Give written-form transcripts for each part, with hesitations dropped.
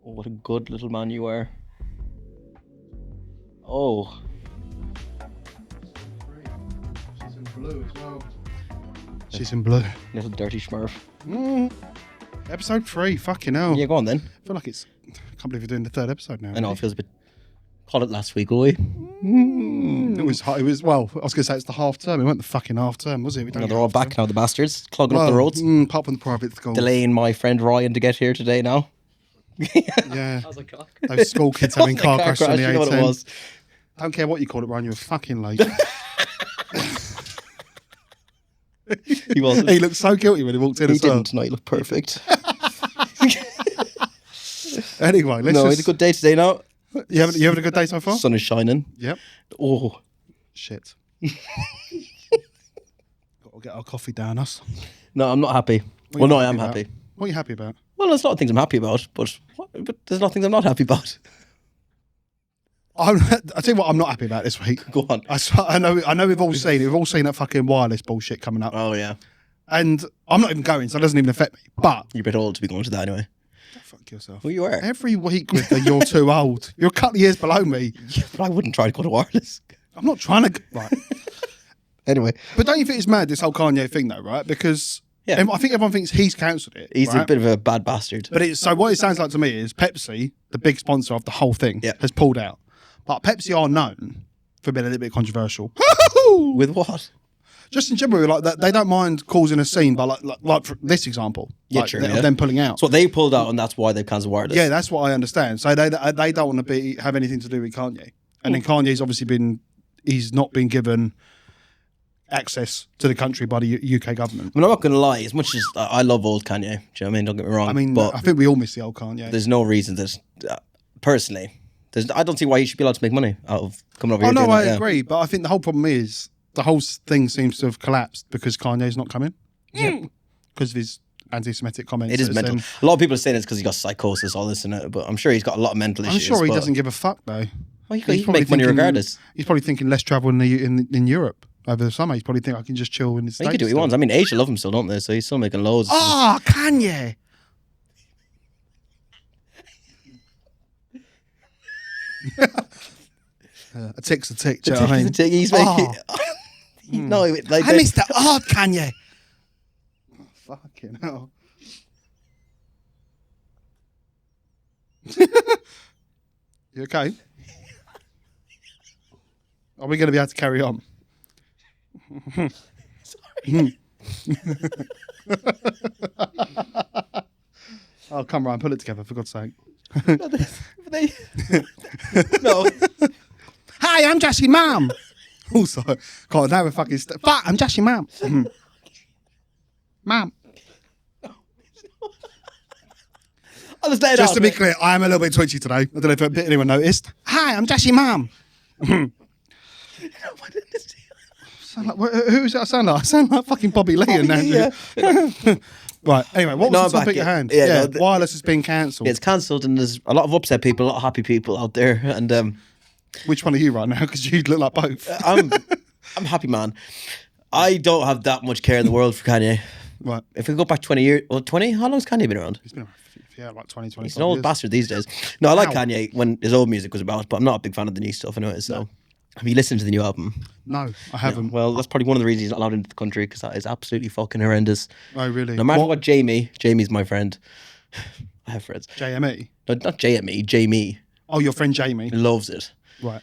Oh, what a good little man you are. Oh. She's in blue as well. She's in blue. Little dirty smurf. Episode 3, fucking hell. Yeah, go on then. I feel like I can't believe we're doing the 3rd episode now. I know, it feels a bit... Call it last week, will we? It was, well, I was going to say it's the half term. It wasn't the fucking half term, was it? No, they're all back now, the bastards. Clogging up the roads. Apart from the private schools. Delaying my friend Ryan to get here today now. Yeah. That was a car. Those school kids having car crashes on the you know what it A10. was. Don't care what you call it, Ryan, you were fucking late. He wasn't. He looked so guilty when he walked in He as well. didn't. No, he looked perfect. Anyway, let's No, we just... had a good day today now. You having a good day so far? Sun is shining. Yep. Oh. Shit. Got to get our coffee down us. No, I'm not happy. What are Well, you no, I am about? happy. What are you happy about? Well, there's a lot of things I'm happy about, but there's a lot of things I'm not happy about. I tell you what I'm not happy about this week. Go on. I know we've all seen that fucking wireless bullshit coming up. Oh, yeah. And I'm not even going, so it doesn't even affect me. But You're a bit old to be going to that anyway. fuck yourself. Well, you are. Every week with the you're too old. You're a couple of years below me. Yeah, but I wouldn't try to go to wireless. I'm not trying to... Right. Anyway. But don't you think it's mad, this whole Kanye thing, though, right? Because Yeah. I think everyone thinks he's cancelled it. He's right? a bit of a bad bastard. But so what it sounds like to me is Pepsi, the big sponsor of the whole thing, Yeah. has pulled out. But Pepsi are known for being a little bit controversial. With what? Just in general, like that, they don't mind causing a scene, but like for this example, Yeah, like, true, of yeah. them pulling out. That's what they pulled out, and that's why they've cancelled wireless. Yeah, that's what I understand. So they don't want to have anything to do with Kanye, and then Kanye's obviously he's not been given access to the country by the UK government. I mean, I'm not going to lie. As much as I love old Kanye, do you know what I mean? Don't get me wrong. I mean, but I think we all miss the old Kanye. there's no reason that, personally, I don't see why you should be allowed to make money out of coming over here. Oh no, doing I that, yeah. agree, but I think the whole problem is the whole thing seems to have collapsed because Kanye's not coming. Yeah, because of his anti-Semitic comments. It is that mental. then- A lot of people are saying it's because he got psychosis, all this and that, but I'm sure he's got a lot of mental issues. I'm sure he but- doesn't give a fuck though. Well, he He's can probably make money thinking- regardless. He's probably thinking less travel in Europe over the summer. He's probably thinking I can just chill in the He States. can do what he wants. I mean, Asia love him still, don't they? So he's still making loads. Oh, Kanye! A tick's a tick. Do you know what I mean? He's making. No, like I missed that. Oh, Kanye! Oh, fucking hell. You okay? Are we going to be able to carry on? Oh, come Ryan, pull it together, for God's sake. no. Hi, I'm Josh's mum. Also, God, now we're fucking... Fuck, I'm Josh's mum. Mum. Just to be clear, I am a little bit twitchy today. I don't know if anyone noticed. Hi, I'm Josh's mum. Who's that I sound like? I sound like fucking Bobby Lee and Andrew. Right, anyway, what was the topic at hand? Yeah, wireless has been cancelled. It's cancelled, and there's a lot of upset people, a lot of happy people out there, and Which one are you right now? Because you look like both. I'm happy, man. I don't have that much care in the world for Kanye. Right. If we go back 20 years, well, 20? How long has Kanye been around? He's been around, like 20, 25 He's an old years. bastard these days. No, I like Wow. Kanye when his old music was about, but I'm not a big fan of the new stuff anyway, so... Have you listened to the new album? No, I haven't. Well, that's probably one of the reasons he's not allowed into the country, because that is absolutely fucking horrendous. Oh, really? No matter what Jamie's my friend. I have friends. JME? No, not JME, Jamie. Oh, your friend Jamie. Loves it. Right.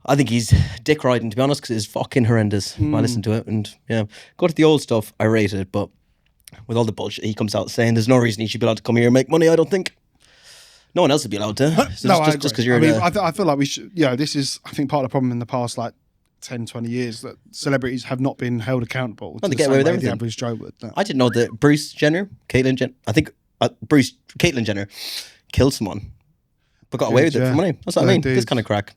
I think he's dick riding, to be honest, because it's fucking horrendous. I listen to it, and yeah. Go to the old stuff, I rate it, but with all the bullshit he comes out saying, there's no reason he should be allowed to come here and make money, I don't think. No one else would be allowed to. So No, just I agree. because you're I mean, the- I feel like we should, this is, I think, part of the problem in the past, like, 10, 20 years, that celebrities have not been held accountable to they the get same away with way everything. the average Joe would. No. I didn't know that Caitlyn Jenner killed someone, but got away with it Yeah. for money. That's what Yeah, I mean. dude. This kind of crack.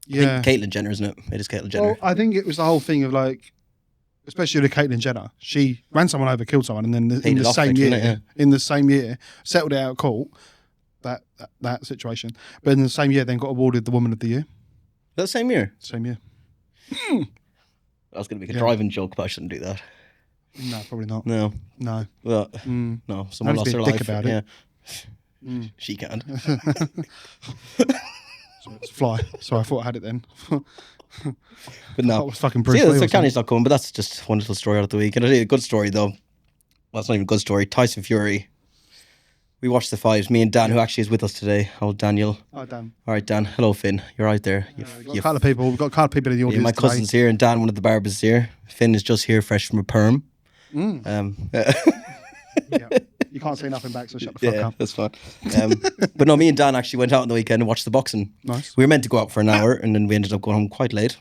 Yeah. I think Caitlyn Jenner, isn't it? It is Caitlyn Jenner. Well, I think it was the whole thing of, like, especially with Caitlyn Jenner, she ran someone over, killed someone, and then in Paid it the off, same like, year, didn't it? settled it out of court, that situation. But in the same year, then got awarded the Woman of the Year. That same year. Same year. I was going to make a driving joke, but I shouldn't do that. No, probably not. No. No. Well, no. Someone I'll just lost be their a dick life. about it. She can. Sorry, it's a fly. Sorry, I thought I had it then. But no. That was fucking So, Bruce yeah, Lee so or something. Kanye's not coming, but that's just one little story out of the week. And I tell you a good story, though. Well, it's not even a good story. Tyson Fury. We watched the fight. Me and Dan, who actually is with us today. Oh, Daniel. Hi, Dan. All right, Dan. Hello, Finn. You're right there. We've got a couple of people. We've got a couple of people in the audience my today. cousin's here, and Dan, one of the barbers, is here. Finn is just here, fresh from a perm. Yeah. You can't say nothing back, so shut the fuck Yeah, up. that's fine. But no, me and Dan actually went out on the weekend and watched the boxing. Nice. We were meant to go out for an hour, and then we ended up going home quite late.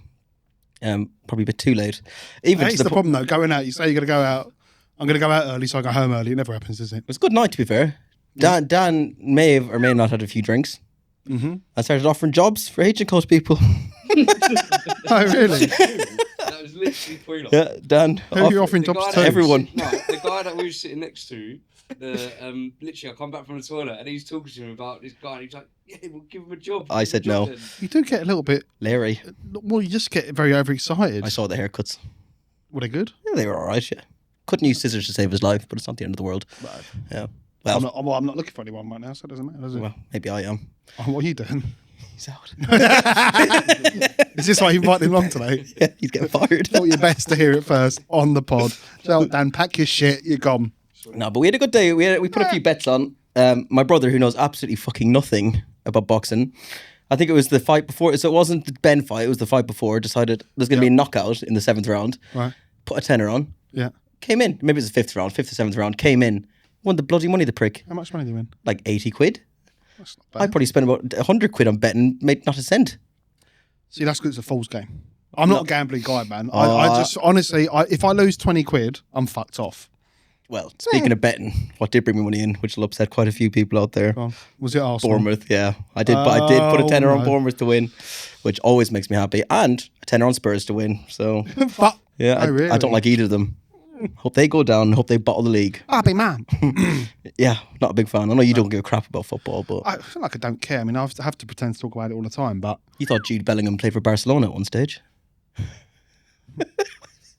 Probably a bit too late. Even That's to the problem, though. Going out, you say you're going to go out. I'm going to go out early, so I go home early. It never happens, does it? It was a good night, to be fair. Dan may have or may have not had a few drinks. Mm-hmm. I started offering jobs for Hughes and Caolan people. Oh, really? That was literally Queen. Yeah, Dan. Who are you offering jobs to? Everyone. No, the guy that we were sitting next to, literally, I come back from the toilet and he's talking to him about this guy, and he's like, "Yeah, we'll give him a job." I said no. Then. You do get a little bit... Larry. Well, you just get very overexcited. I saw the haircuts. Were they good? Yeah, they were all right, yeah. Couldn't use scissors to save his life, but it's not the end of the world. Right. Yeah. Well, I'm not looking for anyone right now, so it doesn't matter, does it? well, maybe I am. Oh, what are you doing? He's out. Is this why you invited him on today? Yeah, he's getting fired. Thought you're best to hear it first on the pod. So, Dan, pack your shit. You're gone. No, but we had a good day. We put a few bets on. My brother, who knows absolutely fucking nothing about boxing, I think it was the fight before. So it wasn't the Ben fight. It was the fight before. Decided there's going to be a knockout in the 7th round. Right. Put a tenner on. Yeah. Came in. Maybe it was the 5th round, 5th or 7th round. Came in. Won the bloody money, the prick. How much money do you win? Like 80 quid. That's not I bad. probably spent about 100 quid on betting, made not a cent. See, that's because it's a fool's game. I'm not a gambling guy, man. I just, honestly, if I lose 20 quid, I'm fucked off. Well, speaking of betting, what did bring me money in, which will upset quite a few people out there. Go on. Was it Arsenal? Bournemouth, yeah. I did put a tenner on no. Bournemouth to win, which always makes me happy. And a tenner on Spurs to win. So, But, yeah, Oh, really? I don't like either of them. Hope they go down. Hope they bottle the league. I'll be man. Yeah, not a big fan. I know you don't give a crap about football, but I feel like I don't care. I mean, I have to pretend to talk about it all the time, but you thought Jude Bellingham played for Barcelona at one stage.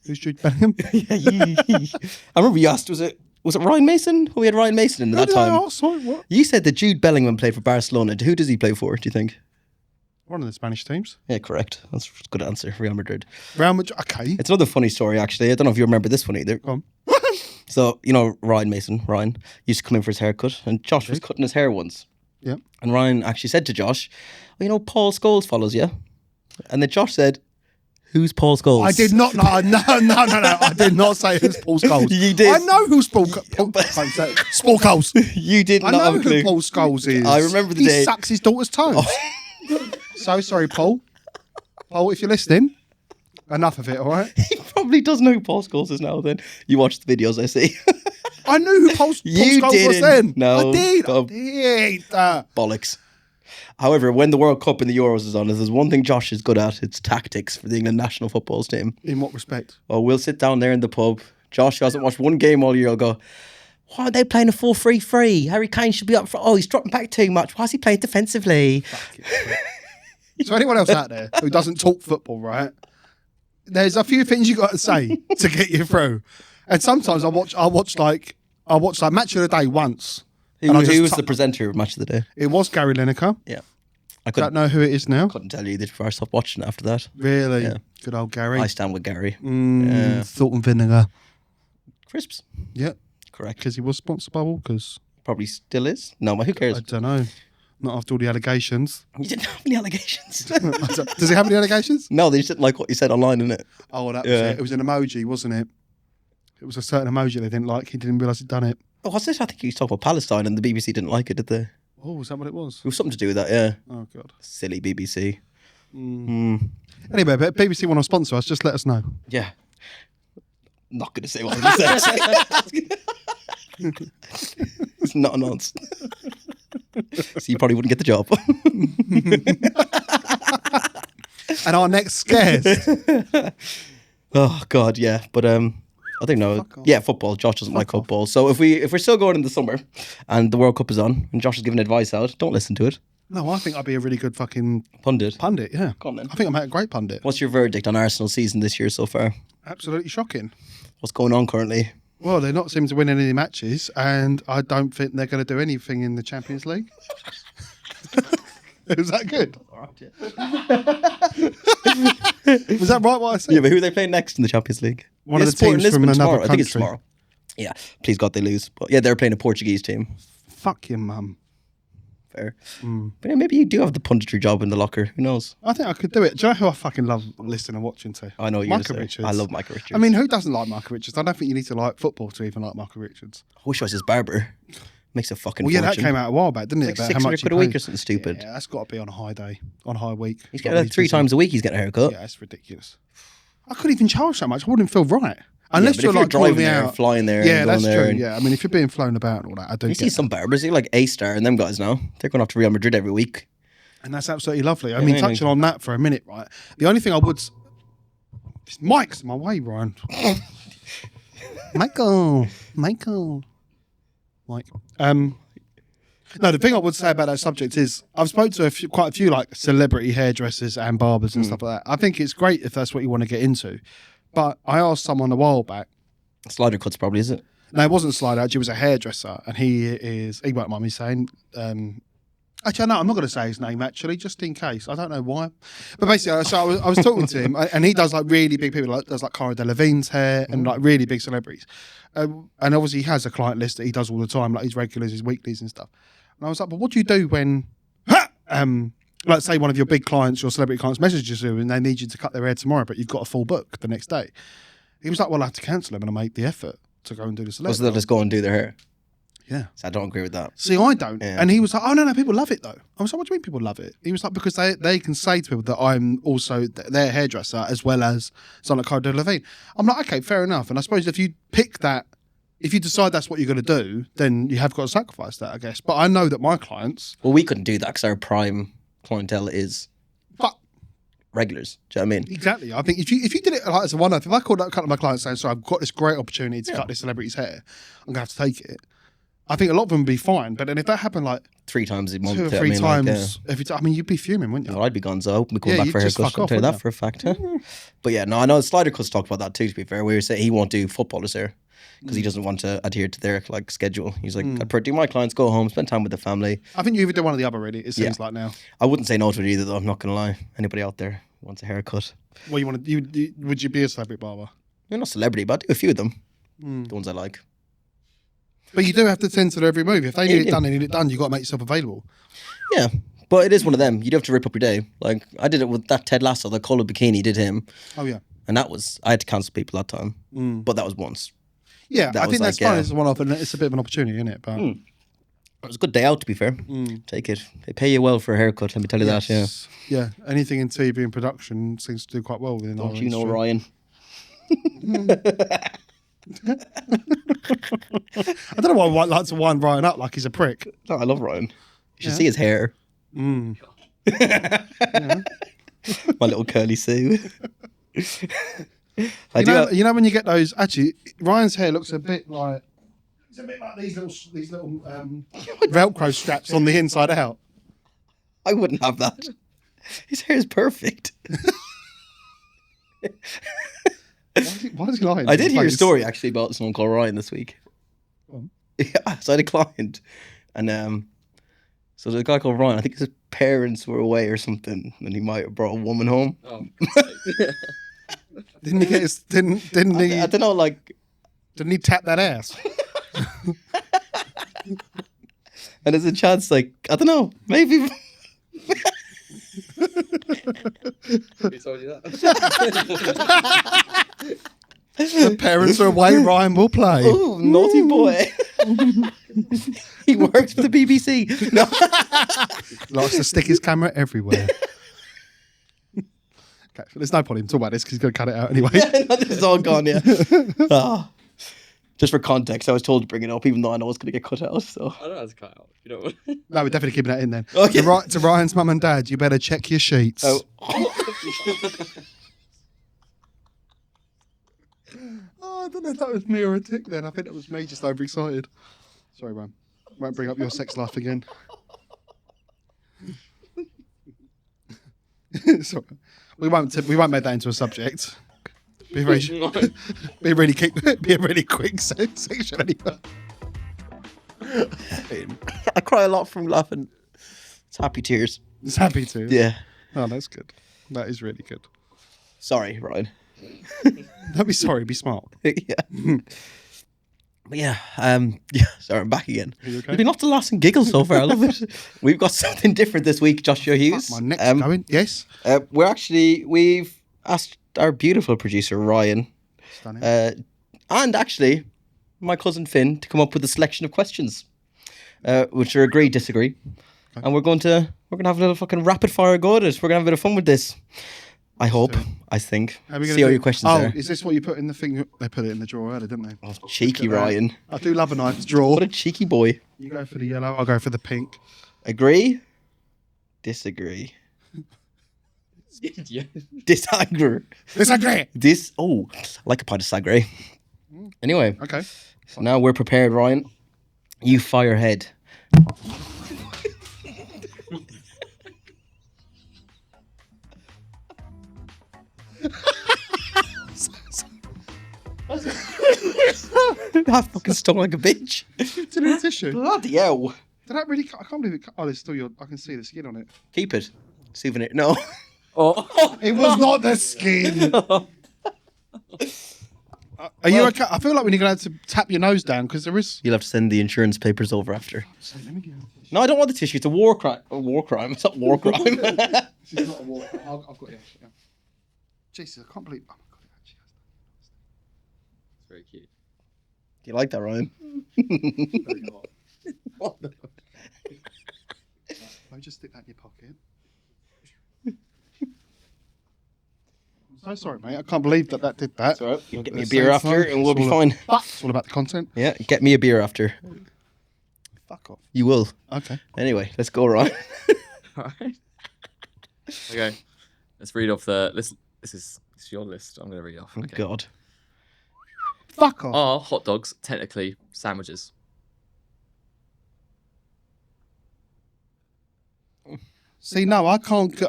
who's Jude Bellingham? I remember you asked, was it Ryan Mason? We had Ryan Mason in at that time. Sorry, what? You said that Jude Bellingham played for Barcelona. Who does he play for, do you think? One of the Spanish teams. Yeah, correct. That's a good answer. Real Madrid. Real Madrid. Okay. It's another funny story, actually. I don't know if you remember this one either. Go on. So, you know, Ryan used to come in for his haircut, and Josh was cutting his hair once. Yeah. And Ryan actually said to Josh, well, you know, Paul Scholes follows you. And then Josh said, who's Paul Scholes? I did not know. No. I did not say who's Paul Scholes. You did. I know who's Paul Scholes. You did I not know have a who clue. Paul Scholes is. I remember the he day. He sucks his daughter's toes. So sorry, Paul. Paul, if you're listening, enough of it, all right? He probably doesn't know who Paul Scholes is now then. You watched the videos, I see. I knew who Paul You Scholes was didn't. then. No. I did. Oh. I did. Bollocks. However, when the World Cup and the Euros is on, if there's one thing Josh is good at, it's tactics for the England national football team. In what respect? Oh, we'll sit down there in the pub. Josh who hasn't watched one game all year. I'll go, why are they playing a 4-3-3? Harry Kane should be up for. Oh, he's dropping back too much. Why is he playing defensively? So anyone else out there who doesn't talk football, right? There's a few things you got to say to get you through, and sometimes I watch like Match of the Day once. Who was the presenter of Match of the Day? It was Gary Lineker. Yeah. I Don't know who it is now. couldn't tell you before I stopped watching after that. Really? Yeah. Good old Gary. I stand with Gary. Salt and vinegar. Crisps. Yeah, Correct. because he was sponsored by Walkers. Probably still is. No, but who I cares? don't know. Not after all the allegations. You didn't have any allegations. Does he have any allegations? No, they just didn't like what you said online, innit? Oh, well, that was Yeah. it. It was an emoji, wasn't it? It was a certain emoji they didn't like. He didn't realise he'd done it. Oh, what's this? I think he was talking about Palestine and the BBC didn't like it, did they? It Oh, was that what it was? was something to do with that, yeah. Oh, God. Silly BBC. Anyway, but BBC want to sponsor us, just let us know. Yeah. Not going to say what I'm saying. It's not announced. So you probably wouldn't get the job. And our next guest. Oh, God, yeah. But I don't know. Yeah, football. Josh doesn't like football. So if we're still going in the summer and the World Cup is on and Josh is giving advice out, don't listen to it. No, I think I'd be a really good fucking Pundit. pundit, yeah. Go on, then. I think I'm a great pundit. What's your verdict on Arsenal's season this year so far? Absolutely shocking. What's going on currently? Well, they're not seeming to win any matches, and I don't think they're going to do anything in the Champions League. Was that good? Was that right what I said? Yeah, but who are they playing next in the Champions League? One of the Sporting teams from Lisbon another tomorrow. I think it's country. tomorrow. Yeah, please God they lose. But yeah, they're playing a Portuguese team. Fuck your mum. Fair. But yeah, maybe you do have the punditry job in the locker. Who knows? I think I could do it. Do you know who I fucking love listening and watching to? I know you're Micah gonna say. Richards. I love Micah Richards. I mean, who doesn't like Micah Richards? I don't think you need to like football to even like Micah Richards. I wish I was his barber. Makes a fucking Well, yeah, fortune. that came out a while back, didn't it? Like About 600 how much quid a he week pays. or something stupid. Yeah, that's got to be on a high day, on a high week. He's getting that 3 times a week. He's getting a haircut. Yeah, that's ridiculous. I couldn't even charge that much. I wouldn't feel right. Unless but you're if like driving calling me there, out. flying there, Yeah, and that's going there, true. and Yeah, I mean, if you're being flown about and all that, I do you get see some barbers, they're like A-Star and them guys now. They're going off to Real Madrid every week. And that's absolutely lovely. I Yeah, mean, I touching know. on that for a minute, right? The only thing I would... This mic's in my way, Ryan. Michael. Mike. No, the thing I would say about that subject is I've spoken to quite a few like celebrity hairdressers and barbers and stuff like that. I think it's great if that's what you want to get into. But I asked someone a while back. Slider cuts probably, is it? No, it wasn't Slider. Actually, it was a hairdresser, and he won't mind me saying. Actually, no, I'm not going to say his name. Actually, just in case. I don't know why. But basically, so I was talking to him, and he does like really big people. Like does like Cara Delevingne's hair and like really big celebrities. And obviously, he has a client list that he does all the time, like his regulars, his weeklies, and stuff. And I was like, but what do you do when, like, say one of your big clients, your celebrity clients, messages you and they need you to cut their hair tomorrow, but you've got a full book the next day? He was like, well, I have to cancel them and I make the effort to go and do the Or celebrity. so they'll just go and do their hair. Yeah. So I don't agree with that. See, I don't. Yeah. And he was like, oh, no, people love it, though. I was like, what do you mean people love it? He was like, because they can say to people that I'm also their hairdresser as well as someone like Cara Delevingne. I'm like, okay, fair enough. And I suppose if you pick that, if you decide that's what you're going to do, then you have got to sacrifice that, I guess. But I know that my clients... Well, we couldn't do that because our prime clientele is But regulars. Do you know what I mean? exactly. I think if you did it like as a one-off, if I called up a couple of my clients saying, sorry, I've got this great opportunity to cut this celebrity's hair, I'm going to have to take it. I think a lot of them would be fine. But then if that happened like 3 times a month. 2 or 3 I mean, times every time, I mean, you'd be fuming, wouldn't you? Well, I'd be gone, so I hope we come Yeah, back you'd for a just haircut. fuck I'll off, tell you that wouldn't for a fact. Huh? But yeah, no, I know Slider Cuts talked about that too, to be fair, where he said he won't do footballers' hair because he doesn't want to adhere to their like schedule. He's like, I do my clients, go home, spend time with the family. I think you either do one or the other, really, it seems like now. I wouldn't say no to it either, though. I'm not going to lie. Anybody out there who wants a haircut? Well, you want to? Would you be a celebrity barber? You're not a celebrity, but I do a few of them. The ones I like. But you do have to tend to their every move. If they need it Yeah. done, they need it done. You got to make yourself available. Yeah, but it is one of them. You do have to rip up your day. Like I did it with that Ted Lasso, the colour bikini. Did him, Oh yeah, and that was I had to cancel people that time. But that was once. yeah. That I was think that's like, fine. yeah. It's a one-off, and it's a bit of an opportunity, isn't it? But It was a good day out, to be fair. Take it. They pay you well for a haircut. Let me tell you that. Yeah. yeah. Anything in TV and production seems to do quite well within our Don't you know, industry. Ryan? I don't know why I like to wind Ryan up like he's a prick. No, I love Ryan. You should see his hair. My little curly Sue. You know when you get those. Actually, Ryan's hair looks a bit like. It's a bit like these little Velcro straps on the inside out. I wouldn't have that. His hair is perfect. Why is he lying? I did hear a story actually about someone called Ryan this week. Go on. Yeah, so I had a client, and so the guy called Ryan. I think his parents were away or something, and he might have brought a woman home. Oh, Didn't he get his? Didn't he? I don't know, like, Didn't he tap that ass? and there's a chance, like, I don't know, maybe. who told you that? The parents are away. Ryan will play. Oh, naughty boy. He works for the BBC. No. Likes to stick his camera everywhere. Okay, so there's no point in talking about this because he's going to cut it out anyway. No, this is all gone, yeah. Just for context, I was told to bring it up, even though I know it's going to get cut out. So I don't know how to cut out. You know. No, we're definitely keeping that in then. Okay. To Ryan's mum and dad, you better check your sheets. Oh. Oh, I don't know if that was me or a tick then. I think it was me just overexcited. Sorry, Ryan. Won't bring up your sex life again. Sorry. We won't make that into a subject. Be a really quick section anyway. I cry a lot from laughing. It's happy tears. It's happy to. Yeah. Oh, that's good. That is really good. Sorry, Ryan. Don't be sorry, be smart. Yeah. But yeah, sorry, I'm back again. Are you okay? There's been lots of laughs and giggles so far. I love it. We've got something different this week, Joshua Hughes. My neck's going. Yes. We've asked our beautiful producer, Ryan, Stunning. and actually my cousin Finn to come up with a selection of questions, which are agree, disagree. Okay. And we're gonna have a little fucking rapid fire go at it. We're gonna have a bit of fun with this. I hope. I think. See how your questions are. Is this what you put in the thing? They put it in the drawer earlier, didn't they? Oh, cheeky Ryan. I do love a nice drawer. What a cheeky boy. You go for the yellow, I'll go for the pink. Agree? Disagree? Yeah. Disagree? Disagree. I like a pint of sagre. Anyway, Okay. so now we're prepared, Ryan. You fire ahead. That fucking stung like a bitch. To the tissue. Bloody hell. Did that really? I can't believe it. Oh, there's still I can see the skin on it. Keep it. Souvenir. No. Oh. It was not the skin. Are you okay? I feel like we're going to have to tap your nose down because there is. You'll have to send the insurance papers over after. So, let me get No, I don't want the tissue. It's a war crime. A war crime. It's not war crime. This is not a war. I've got it. Yeah. Jesus, I can't believe. Oh my god, it actually has. It's very cute. Do you like that, Ryan? Very hot. What the? Let me just stick that in your pocket. I'm so sorry, mate. I can't believe that did that. It's all right. You can get me a beer after and we'll be fine. But it's all about the content. Yeah, get me a beer after. Fuck off. You will. Okay. Anyway, let's go, Ryan. Alright. Okay. Let's read off the list. This is your list. I'm going to read off. Oh, Okay. God. Fuck off. Are hot dogs technically sandwiches? See, no, I can't.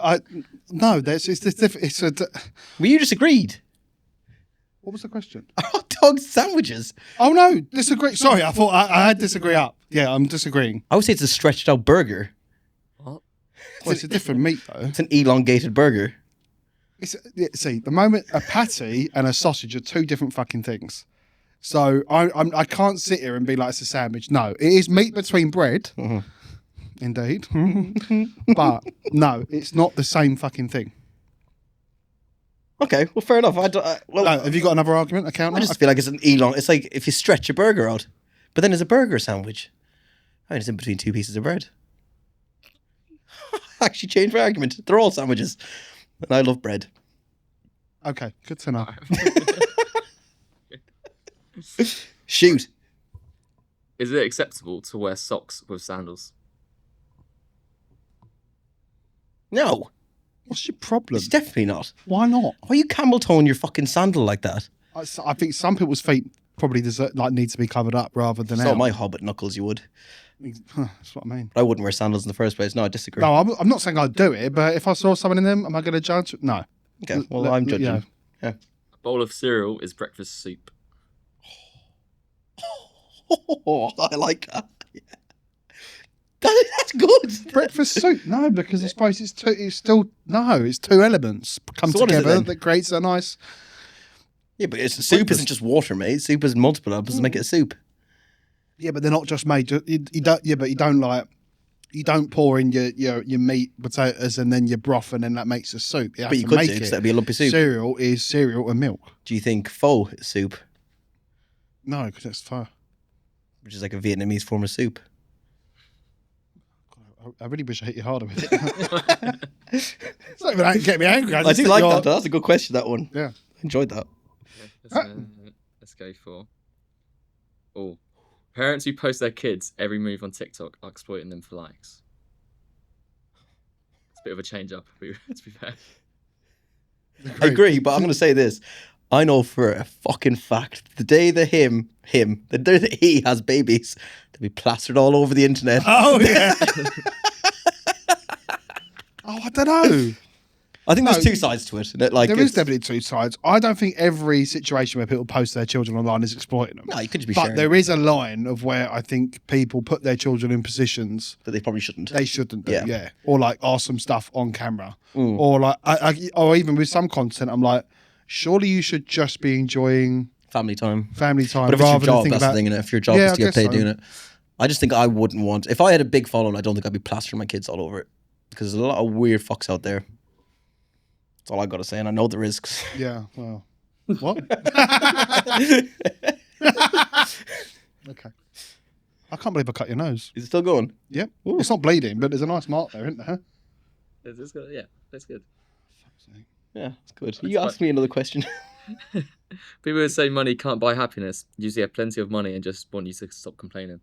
No, it's different. Well, you just agreed. What was the question? Hot dog sandwiches. Oh no, disagree. Sorry, I thought I had disagree up. Yeah, I'm disagreeing. I would say it's a stretched out burger. What? Well, it's a different meat though. It's an elongated burger. See, the moment a patty and a sausage are two different fucking things. So I can't sit here and be like it's a sandwich. No, it is meat between bread. Mm-hmm. Indeed. But no, it's not the same fucking thing. Okay, well, fair enough. Have you got another argument? A counter? I just feel like it's an elong. It's like if you stretch a burger out, but then it's a burger sandwich. I mean, it's in between two pieces of bread. Actually, change my argument. They're all sandwiches, and I love bread. Okay, good to know. Shoot. Is it acceptable to wear socks with sandals? No, What's your problem? it's definitely not. Why not? Why are you camel toeing your fucking sandal like that? I think some people's feet probably need to be covered up rather than It's out. not my hobbit knuckles, you would. That's what I mean. But I wouldn't wear sandals in the first place. No, I disagree. No, I'm not saying I'd do it, but if I saw someone in them, am I going to judge? No. Okay, well, I'm judging. Yeah. A bowl of cereal is breakfast soup. Oh, I like that. Yeah. That's good. Breakfast soup? No, because I suppose it's two elements come So what is it together then? that creates a nice. Yeah, but soup isn't just water, mate. Soup is multiple elements to make it a soup. Yeah, but they're not just made. You don't. Yeah, but you don't pour in your meat, potatoes, and then your broth, and then that makes a soup. But you could do, because that'd be a lumpy soup. Cereal is cereal and milk. Do you think pho is soup, No, because that's far. which is like a Vietnamese form of soup? I really wish I hit you harder with it. It's not even get me angry. I just do think like you're- that. That's a good question, that one. Yeah. I enjoyed that. Let's go for. Oh, parents who post their kids' every move on TikTok are exploiting them for likes. It's a bit of a change up, to be fair. I agree, but I'm going to say this. I know for a fucking fact, the day that the day that he has babies, they'll be plastered all over the internet. Oh yeah. Oh, I don't know. I think there's No, two sides to it. That, like, There is it's- definitely two sides. I don't think every situation where people post their children online is exploiting them. No, you could just be But sharing there is a line of where I think people put their children in positions that they probably shouldn't. they shouldn't do. Yeah. Yeah. Or like ask some stuff on camera. Or like, or even with some content, I'm like, surely you should just be enjoying Family time. family time But if it's your rather than job, think that's about. the thing. And if your job Yeah, is I to get guess paid so. doing it, I just think I wouldn't want. If I had a big following, I don't think I'd be plastering my kids all over it because there's a lot of weird fucks out there. That's all I got to say, and I know the risks. Yeah. Well. What? Okay. I can't believe I cut your nose. Is it still going? Yep. It's not bleeding, but there's a nice mark there, isn't there? That's good. Yeah, that's good. Yeah, it's good. You asked me another question. People who say money can't buy happiness usually have plenty of money and just want you to stop complaining.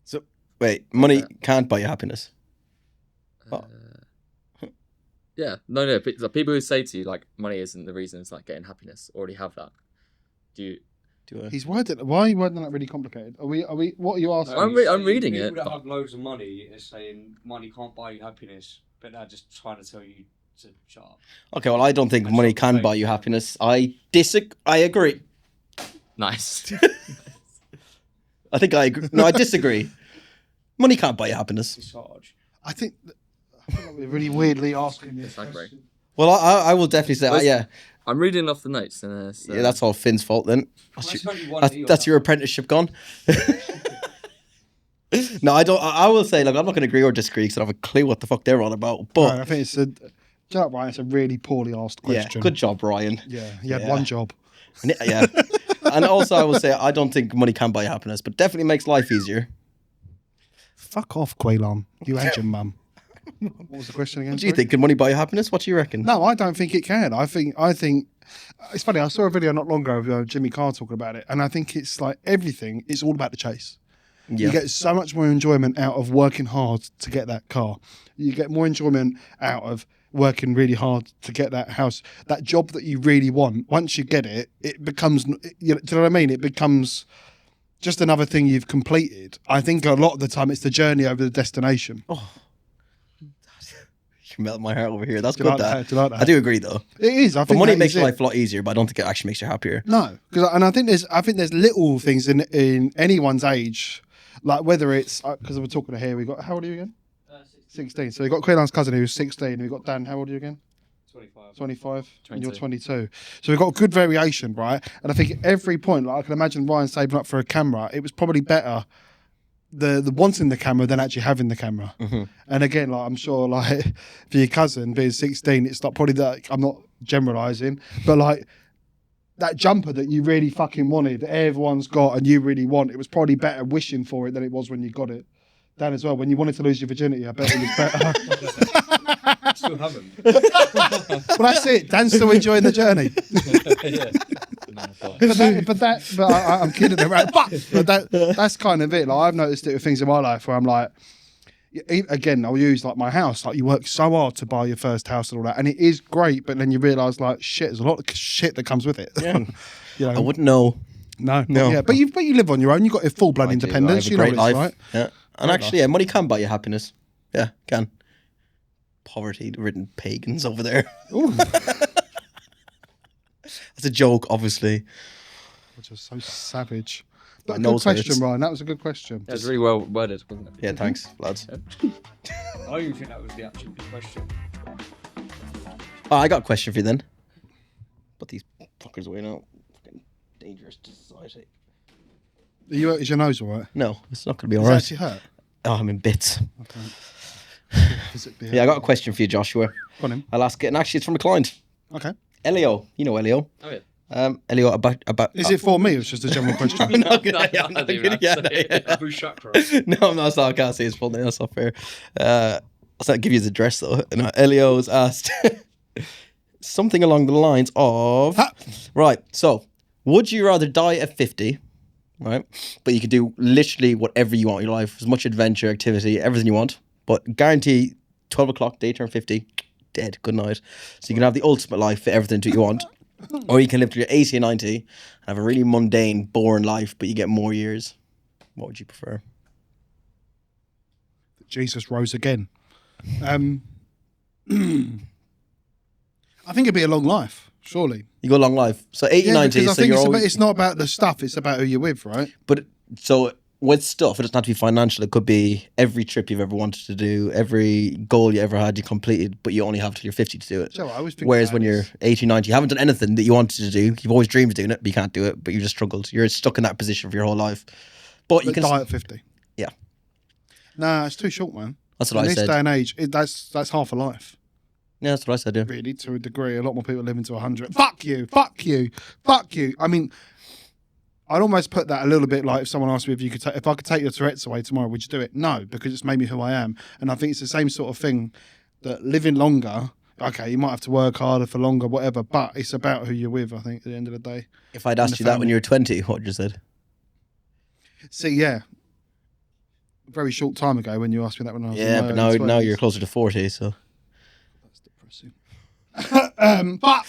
So wait, money can't buy you happiness. Oh. Yeah, no. Like, people who say to you like money isn't the reason it's like getting happiness already have that. Do you? He's worded. Why are you wording that really complicated? Are we? What are you asking? I'm reading people it, that but- have loads of money are saying money can't buy you happiness, but they're just trying to tell you to shut up. Okay, well, I don't think money can buy you happiness. I agree. Nice. I think I agree. No, I disagree. Money can't buy you happiness. It's hard. I think we're really weirdly asking this. I agree. Well, I will definitely say, yeah, I'm reading off the notes and yeah, that's all Finn's fault then. That's only one deal. That's your apprenticeship gone. No, I don't. I will say, like, I'm not going to agree or disagree because I don't have a clue what the fuck they're on about. But Right, I think it's a. Do you know what, Ryan? It's a really poorly asked yeah, question. good job, Ryan. Yeah, he had Yeah. one job. Yeah, and also I will say I don't think money can buy you happiness, but definitely makes life easier. Fuck off, Caolan. You and your mum. What was the question again? What do you sorry? think? Can money buy you happiness? What do you reckon? No, I don't think it can. I think it's funny. I saw a video not long ago of Jimmy Carr talking about it, and I think it's like everything. It's all about the chase. Yeah. You get so much more enjoyment out of working hard to get that car. You get more enjoyment out of working really hard to get that house, that job that you really want. Once you get it, it becomes. Do you know what I mean? It becomes just another thing you've completed. I think a lot of the time it's the journey over the destination. You melt my heart over here. That's Do you good. like that? Do you like that? I do agree though. It is. I But think money that makes is it. life a lot easier, but I don't think it actually makes you happier. No, and I think there's little things in anyone's age, like whether it's because we're talking here. We got, how old are you again? 16. So we got Caolan's cousin who's 16, and we got Dan. How old are you again? 25. 25. And you're 22. 22. So we've got good variation, right? And I think at every point, like I can imagine Ryan saving up for a camera. It was probably better the wanting the camera than actually having the camera. And again, like I'm sure, like for your cousin being 16, it's like probably that. I'm not generalising, but like that jumper that you really fucking wanted, that everyone's got, and you really want. It was probably better wishing for it than it was when you got it. Dan as well. When you wanted to lose your virginity, I bet it was better. Still haven't. Well, that's it. Dan's still enjoying the journey. But I'm kidding around. But that's kind of it. Like I've noticed it with things in my life where I'm like, again, I'll use like my house. Like you work so hard to buy your first house and all that, and it is great. But then you realise like shit, there's a lot of shit that comes with it. Yeah. You know? I wouldn't know. No. No. Yeah, but you live on your own. You've got your full blood I do. independence. I have a You know great what it's life. like. Yeah. And actually, yeah, money can buy you happiness. Yeah, can. Poverty-ridden pagans over there. Ooh, That's a joke, obviously. which is so savage. But My a good nose question, hurts. Ryan. That was a good question. That was really well worded, wasn't it? Yeah, thanks, lads. I don't even think that was the actual question. Oh, I got a question for you then. Put these fuckers away now. Fucking dangerous to society. Is your nose all right? No, it's not going to be Does all it right. actually hurt? Oh, I'm in bits. Does it Yeah, I got a question for you, Joshua. Go on in. I'll ask it, and actually, it's from a client. Okay. Elio, you know Elio. Oh yeah. Elio, about. Is it for me? It's just a general question. I'm not gonna, No, yeah, I'm I not didn't gonna, yeah, have to say yeah. Abu Chakra. No, I'm not. I can't say his full name. That's not fair. I'll not give you his address though. No, Elio's asked something along the lines of, right. So, would you rather die at 50, right? But you could do literally whatever you want in your life, as much adventure, activity, everything you want, but guarantee 12 o'clock, day turn 50, dead. Good night. So you can have the ultimate life, fit everything to what you want, or you can live to your 80 and 90 and have a really mundane, boring life, but you get more years. What would you prefer? Jesus rose again. I think it'd be a long life, surely. You go long life. So 80, Yeah, 90. because I So think you're it's, always, it's not about the stuff, it's about who you're with, right? But so with stuff, it doesn't have to be financial. It could be every trip you've ever wanted to do, every goal you ever had, you completed, but you only have till you're 50 to do it. So I always think Whereas about when you're this. 80, 90, you haven't done anything that you wanted to do. You've always dreamed of doing it, but you can't do it, but you just struggled. You're stuck in that position for your whole life. But you But can... die at 50. Yeah. Nah, it's too short, man. That's what In I this said. day and age, that's half a life. Yeah, that's what I said, yeah. Really, to a degree. A lot more people living to 100. Fuck you, fuck you, fuck you. I mean, I'd almost put that a little bit like if someone asked me if I could take your Tourette's away tomorrow, would you do it? No, because it's made me who I am. And I think it's the same sort of thing that living longer, okay, you might have to work harder for longer, whatever, but it's about who you're with, I think, at the end of the day. If I'd asked you that when you were 20, what would you said? See, yeah. A very short time ago when you asked me that when I was Yeah, in but my early now 20s. you're closer to 40, so... But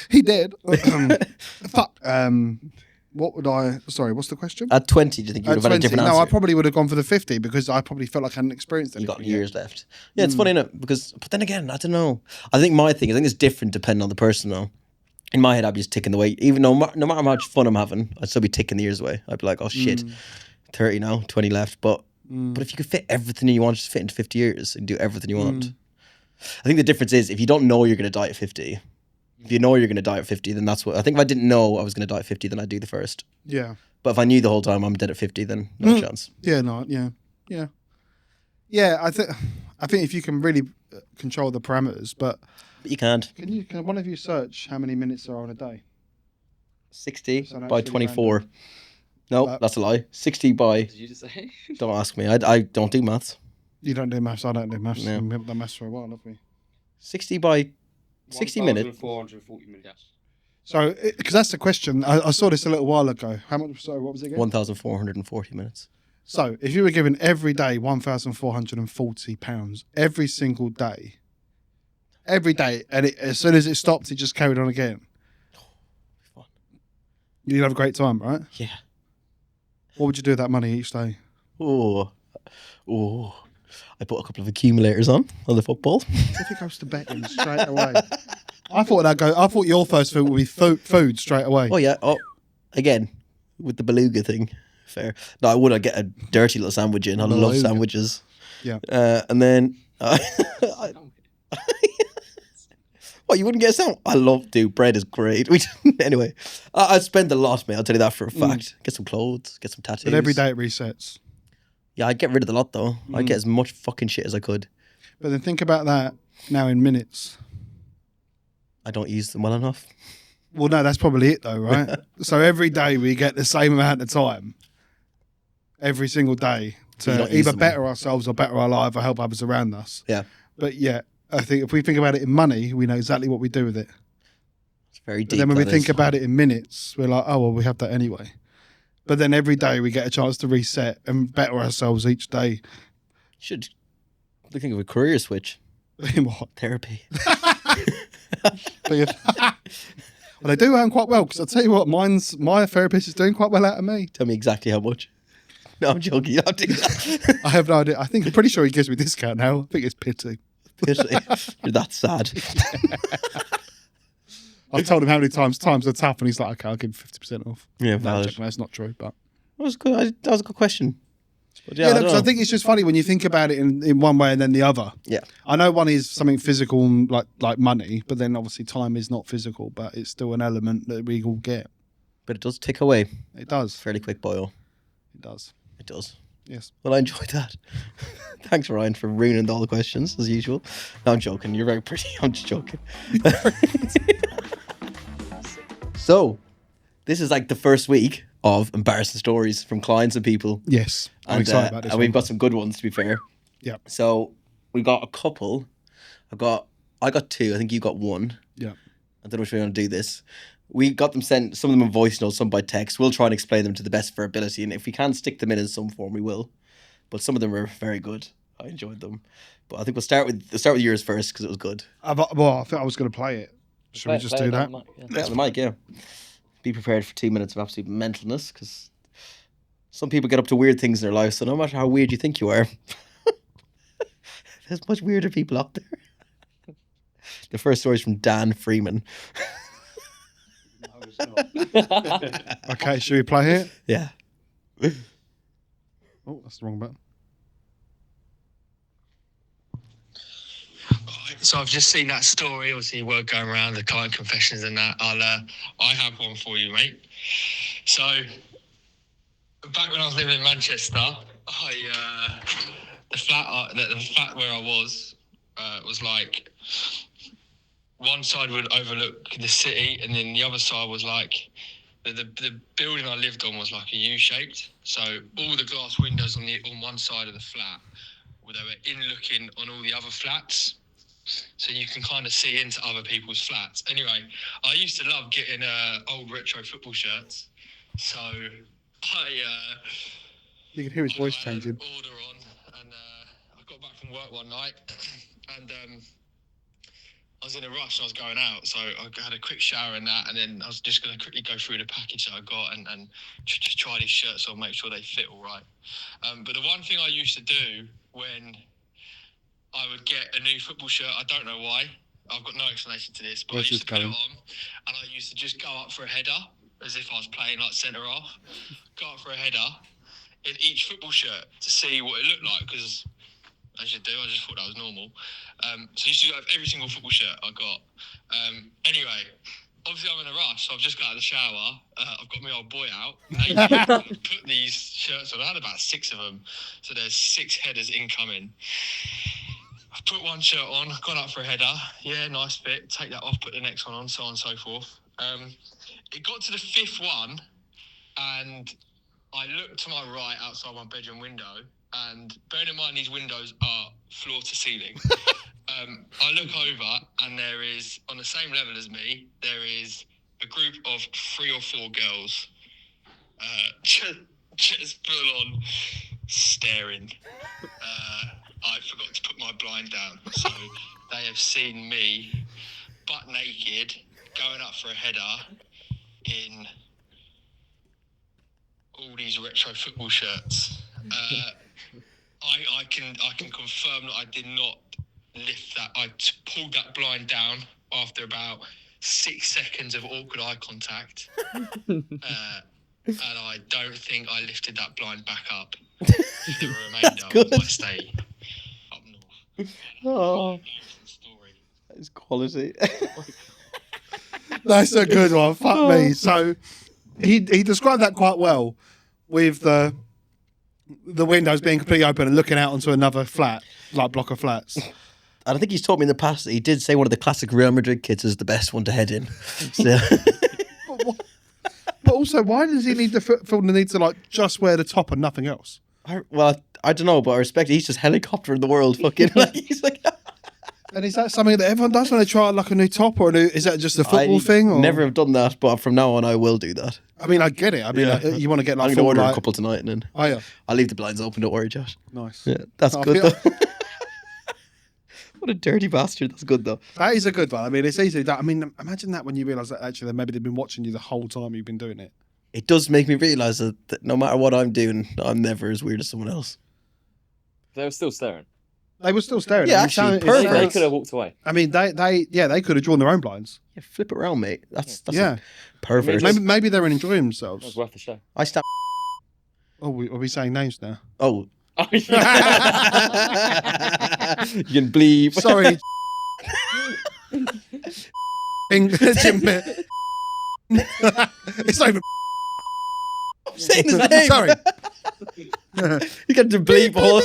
he did. Fuck. What would I? Sorry, what's the question? At 20, do you think you would At have had a 20, different no, answer? I probably would have gone for the 50 because I probably felt like I hadn't experienced You anything. got yet. years left. Yeah, it's funny, innit? But then again, I don't know. I think my thing, I think it's different depending on the person, though. In my head, I'd be just ticking the weight. Even though, no matter how much fun I'm having, I'd still be ticking the years away. I'd be like, oh shit, 30 now, 20 left. But if you could fit everything you want, just fit into 50 years and do everything you want. I think the difference is if you don't know you're going to die at 50, if you know you're going to die at 50, then that's what... I think if I didn't know I was going to die at 50, then I'd do the first. Yeah. But if I knew the whole time I'm dead at 50, then no chance. Yeah. No. Yeah. Yeah. Yeah. I think if you can really control the parameters, but But you can't. can one of you search how many minutes there are in a day? 60 So that's by really 24. random. No, that's a lie. 60 by... Did you just say? Don't ask me. I don't do maths. You don't do maths. I don't do maths. No. We haven't done maths for a while, have we? 60 by 60 minutes. 440 minutes. So, because that's the question. I saw this a little while ago. How much? Sorry, what was it again? 1,440 minutes. So, if you were given every day £1,440 every single day, and as soon as it stopped, it just carried on again. Fun. You'd have a great time, right? Yeah. What would you do with that money each day? Oh. I put a couple of accumulators on the football. If it goes to betting straight away, I thought your first food would be food straight away. Oh, yeah. Oh, again, with the beluga thing. Fair. No, I would. I'd get a dirty little sandwich in. I love Beluga. sandwiches. Yeah. And then... What, you wouldn't get a sandwich? I love, dude, bread is great. Anyway, I'd spend a lot, mate. I'll tell you that for a fact. Get some clothes, get some tattoos. But every day it resets. Yeah, I'd get rid of the lot, though. I'd get as much fucking shit as I could. But then think about that now in minutes. I don't use them well enough. Well, no, that's probably it though, right? So every day we get the same amount of time. Every single day You to don't use either them. better ourselves or better our life or help others around us. Yeah. But yeah, I think if we think about it in money, we know exactly what we do with it. It's very But deep. then when we that think is. about it in minutes, we're like, oh, well, we have that anyway. But then every day we get a chance to reset and better ourselves each day. You should think of a career switch. In what? Therapy. Well, they do earn quite well because I'll tell you what, my therapist is doing quite well out of me. Tell me exactly how much. No, I'm joking. You don't do that. I have no idea. I'm pretty sure he gives me a discount now. I think it's pity. You're that sad. I've told him how many times are tough, and he's like, okay, I'll give you 50% off. Yeah, No, valid. joking, that's not true, but That was good. That was a good question. But yeah, I, because I think it's just funny when you think about it in one way and then the other. Yeah. I know one is something physical, like money, but then obviously time is not physical, but it's still an element that we all get. But it does tick away. It does. Fairly quick boil. It does. It does. Yes. Well, I enjoyed that. Thanks, Ryan, for ruining all the questions, as usual. No, I'm joking. You're very pretty. I'm just joking. So, this is like the first week of embarrassing stories from clients and people. Yes. I'm And, excited about this. and we've got some good ones, to be fair. Yeah. So, we got a couple. I got two. I think you got one. Yeah. I don't know which way we want to do this. We got them sent, some of them in voice notes, some by text. We'll try and explain them to the best of our ability. And if we can stick them in some form, we will. But some of them were very good. I enjoyed them. But I think we'll start with yours first because it was good. Well, I think I was going to play it. Should we just do that? Yeah, the mic, yeah. Be prepared for 2 minutes of absolute mentalness because some people get up to weird things in their life. So no matter how weird you think you are, There's much weirder people out there. The first story is from Dan Freeman. No, it's not. Okay, should we play it? Yeah. Oh, that's the wrong button. So I've just seen that story, obviously word going around, the client confessions and that. I have one for you, mate. So back when I was living in Manchester, the flat where I was like one side would overlook the city, and then the other side was like the building I lived on was like a U-shaped. So all the glass windows on one side of the flat, they were looking on all the other flats. So you can kind of see into other people's flats. Anyway, I used to love getting old retro football shirts. So You can hear his voice I had changing. an order on, and I got back from work one night, and I was in a rush. I was going out, so I had a quick shower and that, and then I was just going to quickly go through the package that I got and just try these shirts on, make sure they fit all right. But the one thing I used to do when I would get a new football shirt, I don't know why, I've got no explanation to this, but I used to put it on, and I used to just go up for a header, as if I was playing like centre half, go up for a header in each football shirt to see what it looked like, because as you do, I just thought that was normal. So I used to do that with every single football shirt I got. Anyway, obviously I'm in a rush, so I've just got out of the shower. I've got my old boy out. Put these shirts on. I had about 6 of them, so there's 6 headers incoming. I put one shirt on, gone up for a header. Yeah, nice fit. Take that off, put the next one on, so on and so forth. It got to the 5th one, and I looked to my right outside my bedroom window, and bearing in mind these windows are floor to ceiling. I look over, and there is, on the same level as me, there is a group of 3 or 4 girls just full on staring. I forgot to put my blind down, so they have seen me butt naked going up for a header in all these retro football shirts. I can confirm that I did not lift that. I pulled that blind down after about 6 seconds of awkward eye contact, and I don't think I lifted that blind back up for the remainder of my stay up north. Oh, Story. that is quality. That's a good one. Fuck me. So he described that quite well, with the windows being completely open and looking out onto another flat, like block of flats. And I think he's told me in the past that he did say one of the classic Real Madrid kids is the best one to head in. So, But also, why does he need feel the need to like just wear the top and nothing else? I don't know, but I respect it. He's just helicoptering the world. Fucking like he's like. And is that something that everyone does when they try like a new top, or is that just a football thing? Or? Never have done that, but from now on I will do that. I mean, I get it. I mean, like, you want to get like I'm full gonna order like, a couple tonight, and then oh yeah, I'll leave the blinds open. Don't worry, Josh. nice. Yeah, that's I good feel- though. What a dirty bastard. That's good though. That is a good one. I mean, it's easy. I mean, imagine that when you realise that actually maybe they've been watching you the whole time you've been doing it. It does make me realise that no matter what I'm doing, I'm never as weird as someone else. They were still staring. They were still staring. Yeah, at you. actually, It perfect. They sounds- could have walked away. I mean, they could have drawn their own blinds. Yeah, flip it around, mate. That's Yeah. perfect. Maybe they're enjoying It was themselves. worth the show. I stab. Oh, are we saying names now? Oh, Oh, yeah. you can bleep. Sorry. It's not even. I'm saying his name. Sorry. You got to bleep all.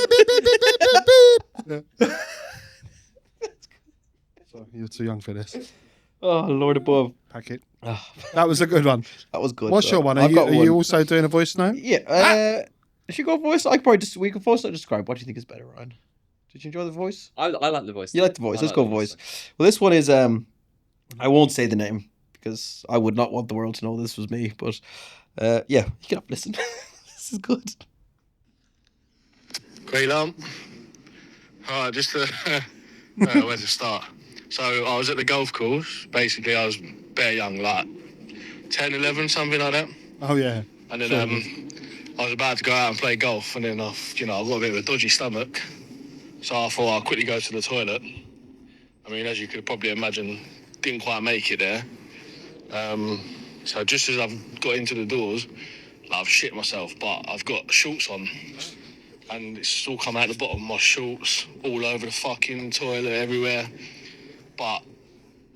Sorry, you're too young for this. Oh, Lord above. Pack it. Oh, That was a good one. that was good. What's though. your one? I've got Are you also doing a voice note? Yeah. Should we go voice? I could probably just we can voice note describe. What do you think is better, Ryan? Did you enjoy the voice? I like the voice. You like the voice? I Let's like go the voice. Well, this one is I won't say the name because I would not want the world to know this was me. But yeah, you can have a listen. This is good. Great lump. Alright, just where to start? So I was at the golf course. Basically, I was bare young, like 10, 11, something like that. Oh yeah. And then I was about to go out and play golf, and then I've got a bit of a dodgy stomach. So I thought I'd quickly go to the toilet. I mean, as you could probably imagine, didn't quite make it there. So just as I've got into the doors, like, I've shit myself, but I've got shorts on. And it's all come out the bottom of my shorts, all over the fucking toilet, everywhere. But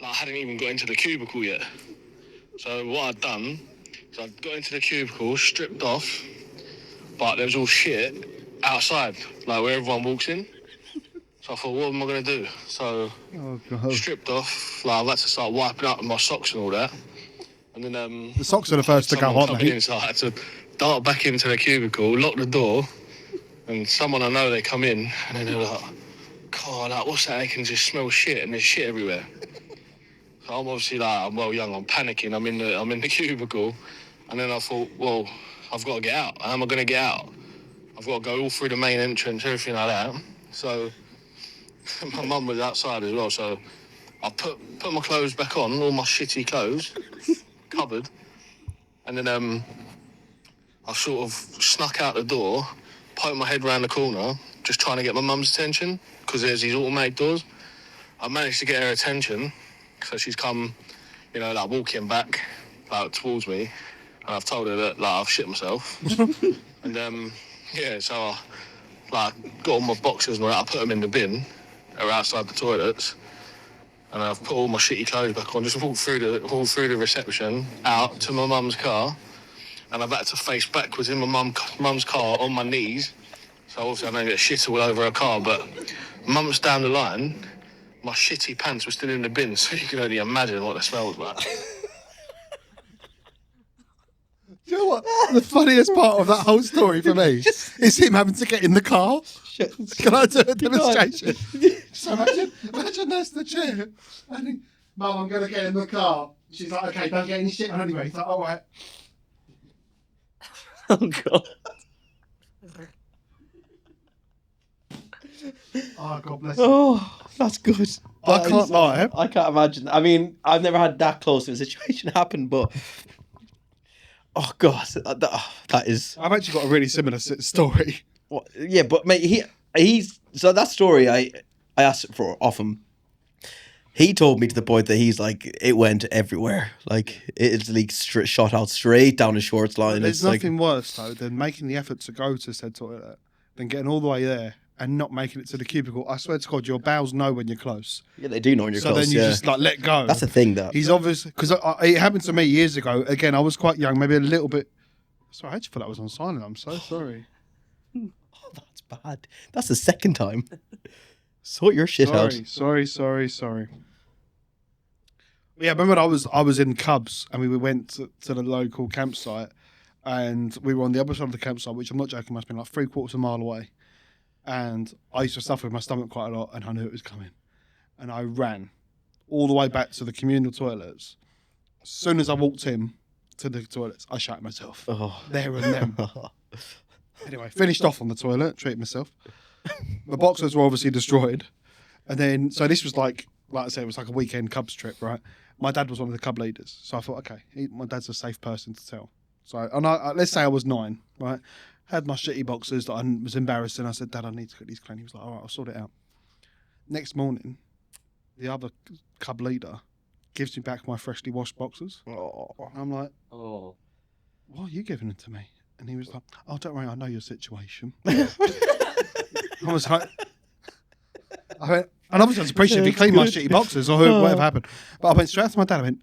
like, I hadn't even got into the cubicle yet. So what I'd done is I got into the cubicle, stripped off, but there was all shit outside, like where everyone walks in. So I thought, what am I going to do? So stripped off, like I've had to start wiping up my socks and all that. And then The socks are the first to go someone on, coming mate. in, so I had to dart back into the cubicle, lock the door, and someone I know, they come in, and then they're like, God, like, what's that? They can just smell shit, and there's shit everywhere. So I'm obviously like, I'm well young, I'm panicking, I'm in the cubicle, and then I thought, well, I've got to get out. How am I going to get out? I've got to go all through the main entrance, everything like that. So my mum was outside as well, so I put my clothes back on, all my shitty clothes, covered, and then I sort of snuck out the door, poked my head round the corner, just trying to get my mum's attention, because there's these automatic doors. I managed to get her attention, so she's come, you know, like walking back, like towards me, and I've told her that, like, I've shit myself. And yeah, so I, like, got all my boxes and all that, I put them in the bin, or outside the toilets, and I've put all my shitty clothes back on, just walked through the reception, out to my mum's car, and I've had to face backwards in my mum's car on my knees. So obviously I don't get shit all over her car, but mum's down the line, my shitty pants were still in the bin, so you can only imagine what the smell was like. Do you know what? The funniest part of that whole story for me is him having to get in the car. Can I do a demonstration? So imagine that's the chair. And he, Mum, I'm going to get in the car. She's like, okay, don't get any shit on anyway. He's like, all right. Oh god. Oh, God bless you. Oh, that's good. I can't lie. I can't imagine. I mean, I've never had that close to a situation happen, but oh god, that is. I've actually got a really similar story. Yeah, but mate, he's so that story I asked for off him. He told me to the point that he's like, it went everywhere. Like, it's like shot out straight down his shorts line. There's It's nothing worse, though, than making the effort to go to said toilet, than getting all the way there and not making it to the cubicle. I swear to God, your bowels know when you're close. yeah, they do know when you're So close. then you yeah. just like let go. That's the thing, though. He's obvious, because it happened to me years ago. Again, I was quite young, maybe a little bit. Sorry, I actually thought that was on silent. I'm so sorry. Oh, that's bad. That's the second time. Sort your shit out. Sorry. Yeah, I remember I was in Cubs and we went to the local campsite and we were on the other side of the campsite, which I'm not joking, must have been like 3/4 of a mile away. And I used to suffer with my stomach quite a lot and I knew it was coming. And I ran all the way back to the communal toilets. As soon as I walked in to the toilets, I shat myself. Oh. There and then. Anyway, finished off on the toilet, treated myself. My boxers were obviously destroyed. And then, so this was like I said, it was like a weekend Cubs trip, right? My dad was one of the Cub leaders. So I thought, okay, my dad's a safe person to tell. So, and let's say I was 9, right? Had my shitty boxers that I was embarrassed in. I said, Dad, I need to get these clean. He was like, all right, I'll sort it out. Next morning, the other Cub leader gives me back my freshly washed boxers. Oh. I'm like, Oh. why are you giving them to me? And he was like, oh, don't worry, I know your situation. I was like, I went, and obviously I was appreciative if he cleaned my shitty boxers or whatever happened. But I went straight to my dad. I went,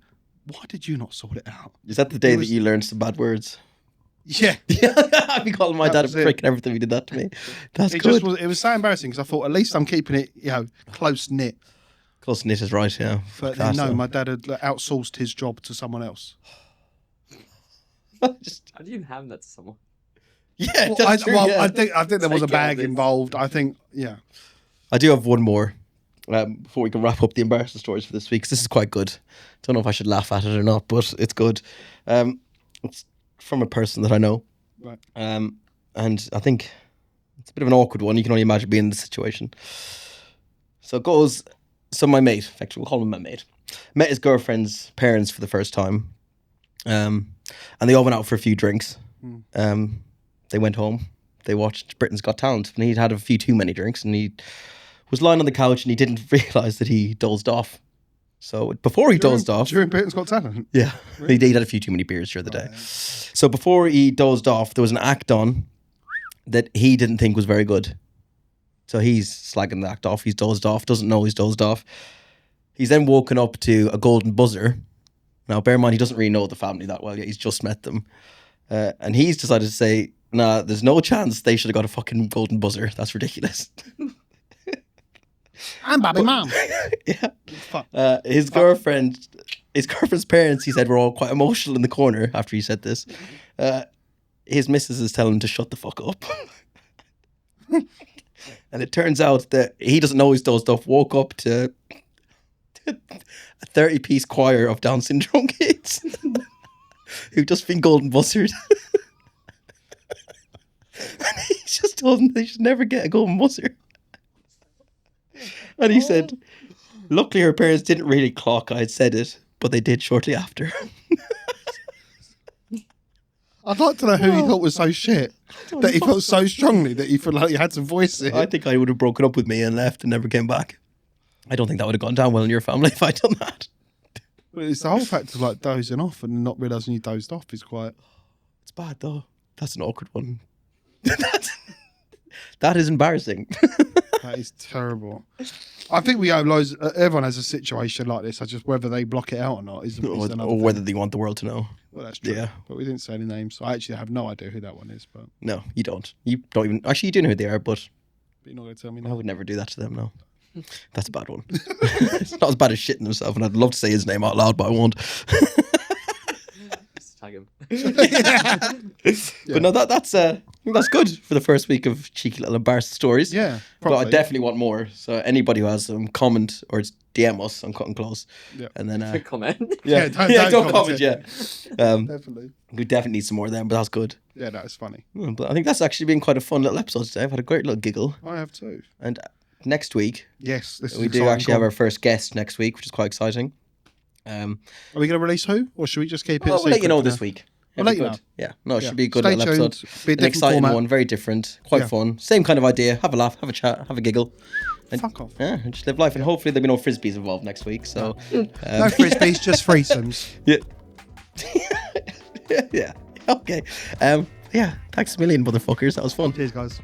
why did you not sort it out? Is that the day that you learned some bad words? Yeah. I'd be calling my That dad a was it. prick and everything he did that to me. That's It good. it was so embarrassing because I thought at least I'm keeping it, close knit. Close knit is right, yeah. But Class, then no, though. my dad had outsourced his job to someone else. Just, How do you even hand that to someone? yeah, Well, that's true, yeah. I think there was a Take care of bag this. involved. I think, yeah. I do have one more before we can wrap up the embarrassing stories for this week. 'Cause this is quite good. Don't know if I should laugh at it or not, but it's good. It's from a person that I know. Right. And I think it's a bit of an awkward one. You can only imagine being in the situation. So it goes, so my mate, actually, we'll call him my mate, met his girlfriend's parents for the first time. And they all went out for a few drinks. They went home, they watched Britain's Got Talent, and he'd had a few too many drinks, and he was lying on the couch, and he didn't realise that he dozed off. So before he dozed off, during Britain's Got Talent. yeah, Really? he had a few too many beers during the day. So before he dozed off, there was an act on that he didn't think was very good. So he's slagging the act off. He's dozed off, doesn't know he's dozed off. He's then woken up to a golden buzzer. Now, bear in mind, he doesn't really know the family that well yet. He's just met them. And he's decided to say, nah, there's no chance they should have got a fucking golden buzzer. That's ridiculous. I'm Bobby Mom. Yeah. Fuck. His girlfriend's parents, he said, were all quite emotional in the corner after he said this. His missus is telling him to shut the fuck up. And it turns out that he doesn't know he's dozed off, woke up to a 30-piece choir of Down syndrome kids who've just been golden buzzard. And he just told them they should never get a golden buzzer. And he said, luckily her parents didn't really clock I had said it, but they did shortly after. I'd like to know who he thought was so shit that he felt so strongly that he felt like he had to voice it. I think I would have broken up with me and left and never came back. I don't think that would have gone down well in your family if I'd done that. But it's the whole fact of like dozing off and not realising you dozed off is quite... It's bad though. That's an awkward one. That is embarrassing. That is terrible. I think we have loads... everyone has a situation like this. I just whether they block it out or not is another or whether they want the world to know. Well, that's true. Yeah. But we didn't say any names. So I actually have no idea who that one is. But No, you don't. You don't even... Actually, you do know who they are, but you're not going to tell me I now. would never do that to them, no. That's a bad one. It's not as bad as shitting himself, and I'd love to say his name out loud, but I won't. Just tag him. But no, that's good for the first week of cheeky little embarrassing stories. Yeah. But I probably. definitely want more. So anybody who has them, comment or DM us on Cutting Close. Yeah. And then Comment. Yeah, don't comment. it. Yeah, Definitely. we definitely need some more of them. But that's good. Yeah, that is funny. But I think that's actually been quite a fun little episode today. I've had a great little giggle. I have too. And next week Yes, this is we do exciting. actually have our first guest next week, which is quite exciting. Are we going to release who? Or should we just keep it We'll let you know secret this for now? week. We'll It'll let be you good. know. Yeah, no, it Yeah. should be a good Stay little tuned. episode. Be a An different exciting format. one, very different, quite Yeah. fun. Same kind of idea. Have a laugh, have a chat, have a giggle. And, Fuck off. Yeah, and just live life. And hopefully there'll be no frisbees involved next week. So, No frisbees, just threesomes. yeah. Yeah. Okay. Yeah. Thanks a million, motherfuckers. That was fun. Cheers, guys.